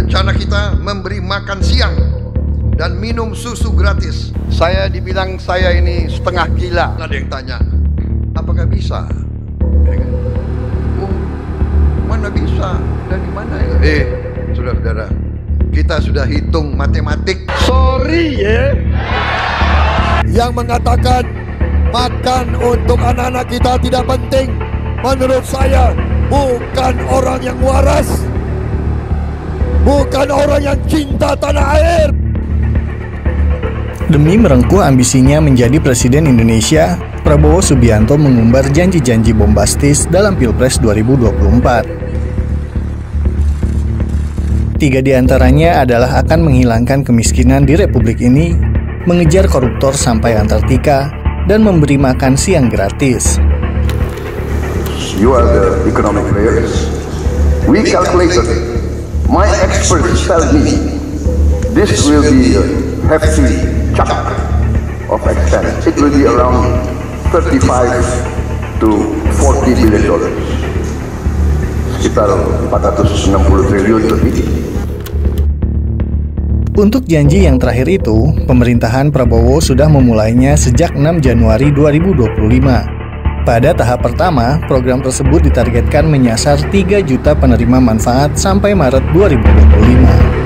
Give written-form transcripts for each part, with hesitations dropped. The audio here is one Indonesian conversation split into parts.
rencana kita memberi makan siang dan minum susu gratis. Saya dibilang saya ini setengah gila. Ada yang tanya, apakah bisa? Ya kan? Oh, mana bisa? Dari mana ya? Saudara-saudara, kita sudah hitung matematik. Sorry ya. Yang mengatakan makan untuk anak-anak kita tidak penting, menurut saya bukan orang yang waras, bukan orang yang cinta tanah air. Demi merengkuh ambisinya menjadi Presiden Indonesia, Prabowo Subianto mengumbar janji-janji bombastis dalam Pilpres 2024. 3 diantaranya adalah akan menghilangkan kemiskinan di Republik ini, mengejar koruptor sampai Antartika, dan memberi makan siang gratis. You are the economic players. We calculated. My experts tell me this will be a hefty chunk of expense. It will be around 35 to 40 billion dollars. Sekitar 460 triliun lebih. Untuk janji yang terakhir itu, pemerintahan Prabowo sudah memulainya sejak 6 Januari 2025. Pada tahap pertama, program tersebut ditargetkan menyasar 3 juta penerima manfaat sampai Maret 2025.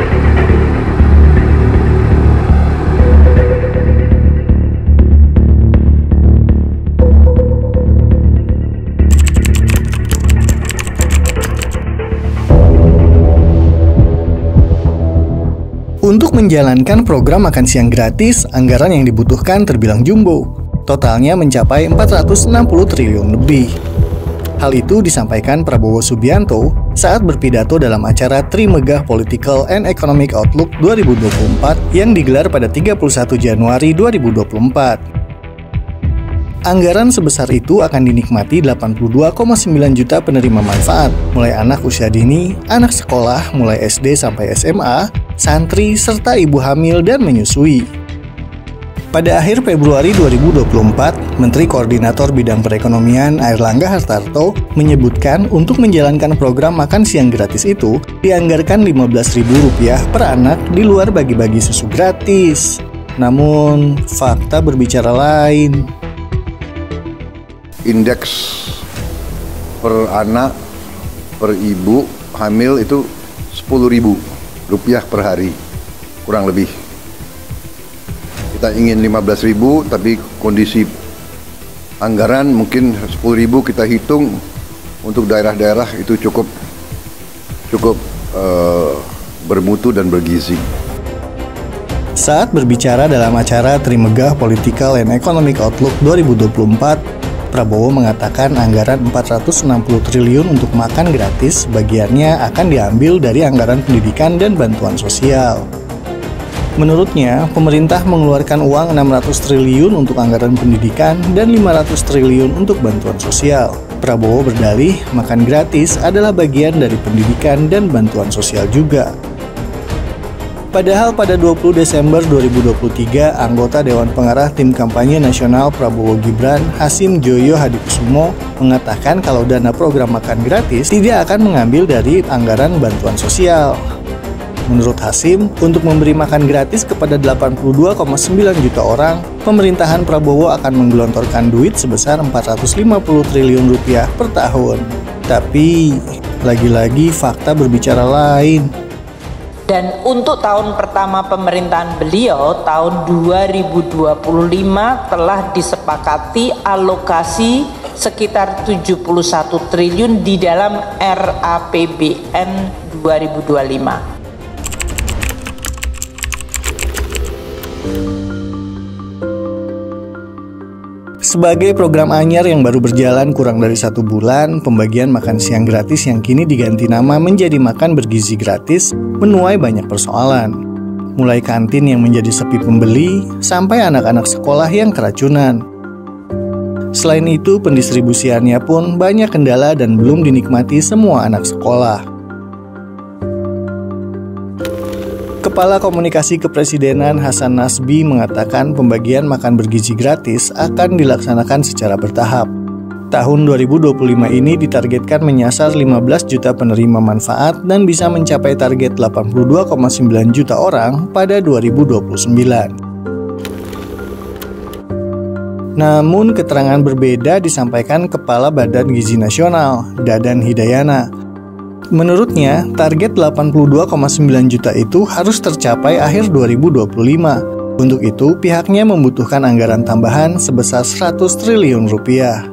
Untuk menjalankan program makan siang gratis, anggaran yang dibutuhkan terbilang jumbo. Totalnya mencapai 460 triliun lebih. Hal itu disampaikan Prabowo Subianto saat berpidato dalam acara Trimegah Political and Economic Outlook 2024 yang digelar pada 31 Januari 2024. Anggaran sebesar itu akan dinikmati 82,9 juta penerima manfaat, mulai anak usia dini, anak sekolah mulai SD sampai SMA, santri, serta ibu hamil dan menyusui. Pada akhir Februari 2024, Menteri Koordinator Bidang Perekonomian Airlangga Hartarto menyebutkan untuk menjalankan program makan siang gratis itu dianggarkan Rp15.000 per anak di luar bagi-bagi susu gratis. Namun, fakta berbicara lain. Indeks per anak, per ibu hamil itu Rp10.000 per hari, kurang lebih. Kita ingin 15.000, tapi kondisi anggaran mungkin 10.000 kita hitung untuk daerah-daerah itu cukup bermutu dan bergizi. Saat berbicara dalam acara Trimegah Political and Economic Outlook 2024, Prabowo mengatakan anggaran 460 triliun untuk makan gratis bagiannya akan diambil dari anggaran pendidikan dan bantuan sosial. Menurutnya, pemerintah mengeluarkan uang 600 triliun untuk anggaran pendidikan dan 500 triliun untuk bantuan sosial. Prabowo berdalih makan gratis adalah bagian dari pendidikan dan bantuan sosial juga. Padahal pada 20 Desember 2023, anggota Dewan Pengarah Tim Kampanye Nasional Prabowo Gibran, Hasim Joyo Hadikusumo, mengatakan kalau dana program makan gratis tidak akan mengambil dari anggaran bantuan sosial. Menurut Hasim, untuk memberi makan gratis kepada 82,9 juta orang, pemerintahan Prabowo akan menggelontorkan duit sebesar Rp450 triliun per tahun. Tapi, lagi-lagi fakta berbicara lain. Dan untuk tahun pertama pemerintahan beliau, tahun 2025 telah disepakati alokasi sekitar 71 triliun di dalam RAPBN 2025. Sebagai program anyar yang baru berjalan kurang dari 1 bulan, pembagian makan siang gratis yang kini diganti nama menjadi makan bergizi gratis menuai banyak persoalan. Mulai kantin yang menjadi sepi pembeli, sampai anak-anak sekolah yang keracunan. Selain itu, pendistribusiannya pun banyak kendala dan belum dinikmati semua anak sekolah. Kepala Komunikasi Kepresidenan Hasan Nasbi mengatakan pembagian makan bergizi gratis akan dilaksanakan secara bertahap. Tahun 2025 ini ditargetkan menyasar 15 juta penerima manfaat dan bisa mencapai target 82,9 juta orang pada 2029. Namun keterangan berbeda disampaikan Kepala Badan Gizi Nasional, Dadan Hidayana. Menurutnya, target 82,9 juta itu harus tercapai akhir 2025. Untuk itu, pihaknya membutuhkan anggaran tambahan sebesar 100 triliun rupiah.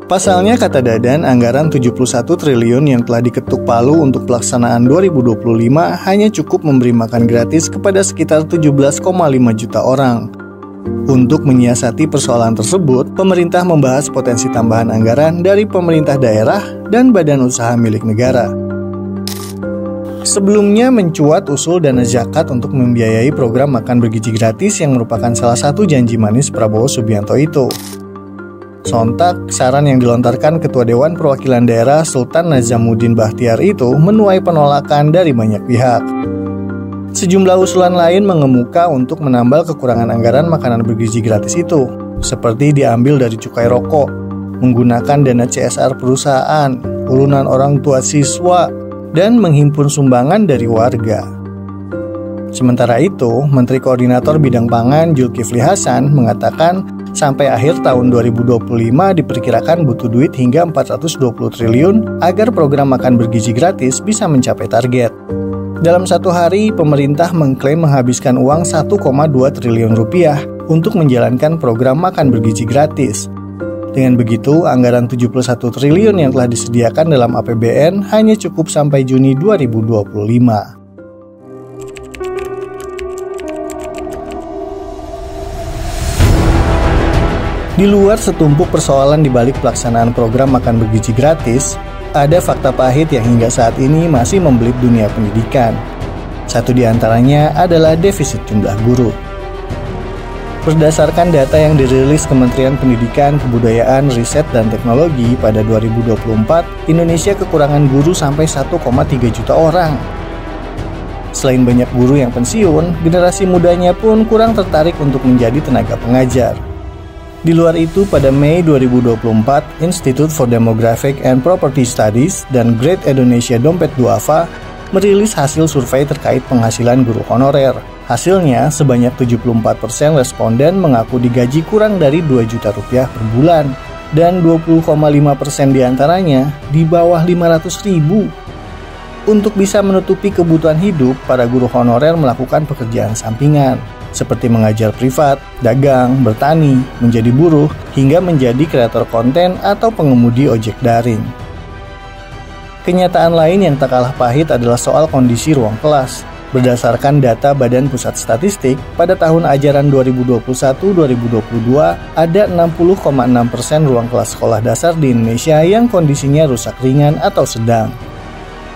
Pasalnya, kata Dadan, anggaran 71 triliun yang telah diketuk palu untuk pelaksanaan 2025 hanya cukup memberi makan gratis kepada sekitar 17,5 juta orang. Untuk menyiasati persoalan tersebut, pemerintah membahas potensi tambahan anggaran dari pemerintah daerah dan badan usaha milik negara. Sebelumnya mencuat usul dana zakat untuk membiayai program makan bergizi gratis yang merupakan salah satu janji manis Prabowo Subianto itu. Sontak, saran yang dilontarkan Ketua Dewan Perwakilan Daerah Sultan Nazamuddin Bahtiar itu menuai penolakan dari banyak pihak. Sejumlah usulan lain mengemuka untuk menambal kekurangan anggaran makanan bergizi gratis itu, seperti diambil dari cukai rokok, menggunakan dana CSR perusahaan, urunan orang tua siswa, dan menghimpun sumbangan dari warga. Sementara itu, Menteri Koordinator Bidang Pangan Zulkifli Hasan mengatakan sampai akhir tahun 2025 diperkirakan butuh duit hingga 420 triliun agar program makan bergizi gratis bisa mencapai target. Dalam satu hari, pemerintah mengklaim menghabiskan uang 1,2 triliun rupiah untuk menjalankan program makan bergizi gratis. Dengan begitu, anggaran 71 triliun yang telah disediakan dalam APBN hanya cukup sampai Juni 2025. Di luar setumpuk persoalan di balik pelaksanaan program makan bergizi gratis, ada fakta pahit yang hingga saat ini masih membelit dunia pendidikan. Satu di antaranya adalah defisit jumlah guru. Berdasarkan data yang dirilis Kementerian Pendidikan, Kebudayaan, Riset, dan Teknologi pada 2024, Indonesia kekurangan guru sampai 1,3 juta orang. Selain banyak guru yang pensiun, generasi mudanya pun kurang tertarik untuk menjadi tenaga pengajar. Di luar itu, pada Mei 2024, Institute for Demographic and Property Studies dan Great Indonesia Dompet Duafa merilis hasil survei terkait penghasilan guru honorer. Hasilnya, sebanyak 74% responden mengaku digaji kurang dari 2 juta rupiah per bulan, dan 20,5% diantaranya di bawah 500 ribu. Untuk bisa menutupi kebutuhan hidup, para guru honorer melakukan pekerjaan sampingan, seperti mengajar privat, dagang, bertani, menjadi buruh, hingga menjadi kreator konten atau pengemudi ojek daring. Kenyataan lain yang tak kalah pahit adalah soal kondisi ruang kelas. Berdasarkan data Badan Pusat Statistik, pada tahun ajaran 2021-2022, ada 60,6% ruang kelas sekolah dasar di Indonesia yang kondisinya rusak ringan atau sedang.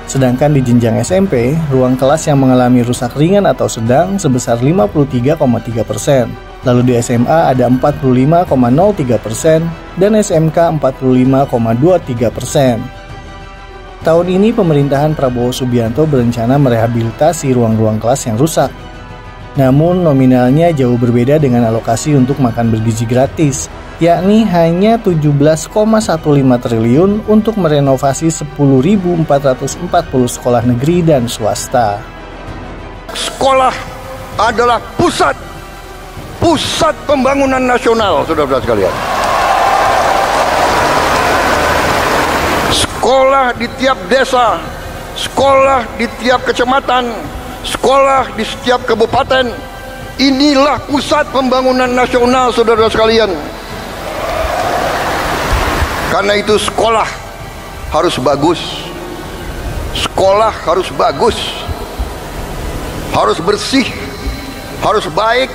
Sedangkan di jenjang SMP, ruang kelas yang mengalami rusak ringan atau sedang sebesar 53,3%. Lalu di SMA ada 45,03% dan SMK 45,23%. Tahun ini pemerintahan Prabowo Subianto berencana merehabilitasi ruang-ruang kelas yang rusak. Namun nominalnya jauh berbeda dengan alokasi untuk makan bergizi gratis, yakni hanya 17,15 triliun untuk merenovasi 10.440 sekolah negeri dan swasta. Sekolah adalah pusat pembangunan nasional, saudara-saudara sekalian. Sekolah di tiap desa, sekolah di tiap kecamatan, sekolah di setiap kabupaten, inilah pusat pembangunan nasional, saudara-saudara sekalian. Karena itu sekolah harus bagus, sekolah harus bagus, harus bersih, harus baik.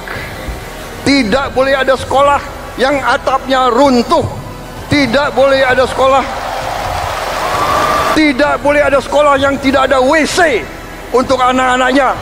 Tidak boleh ada sekolah yang atapnya runtuh, tidak boleh ada sekolah yang tidak ada WC untuk anak-anaknya.